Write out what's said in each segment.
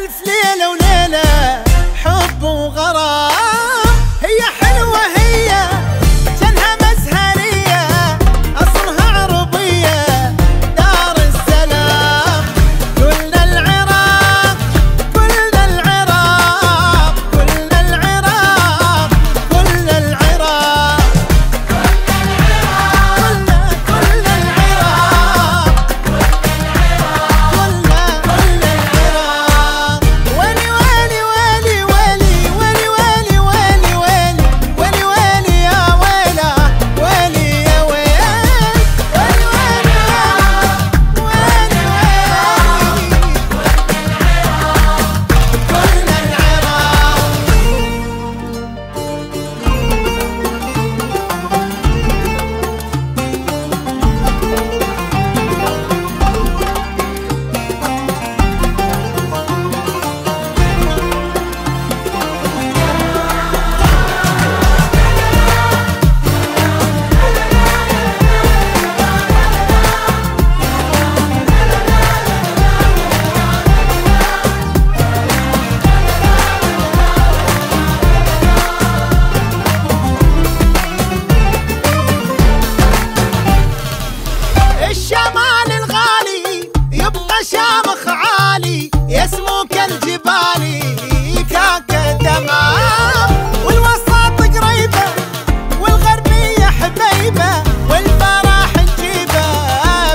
ألف ليلة وليلة حب وغرام، هي حلوة هي جنها مزهرية، أصلها عربية دار السلام. كلنا العراق كلنا العراق كلنا العراق كلنا العراق كلنا العراق كلنا العراق. ويلي ويلي ويلي ويلي ويلي ويلي ويلي ويلي ويلي ويلي يا ويله ويلي يا ويل ويلي ويلي ويلي ويلي كلنا الشمال الغالي يبقى شامخ عالي، يسمو كالجبال كاكا تمام. والوسط قريبة والغربية حبيبة، والفرح نجيبه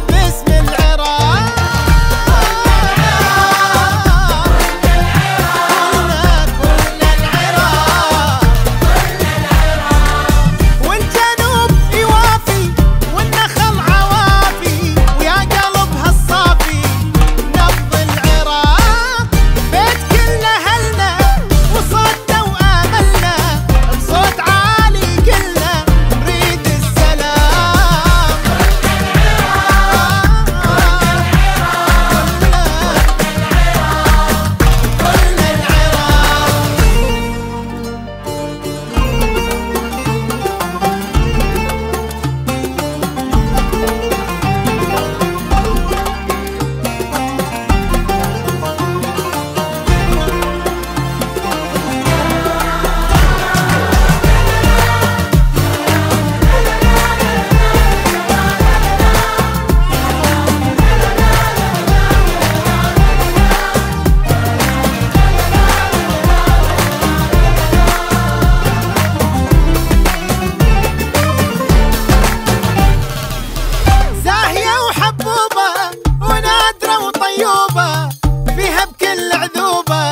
باسم العراق. كلنا العراق والجنوب يوافي والنخل عوافي، ويا قلبها الصافي نبض العراق. بيت كل أهلنا وصوتنا وآملنا، بصوت عالي قلنا نريد السلام. كلنا العراق زاهية وحبوبة ونادرة وطيوبة، فيها بكل عذوبة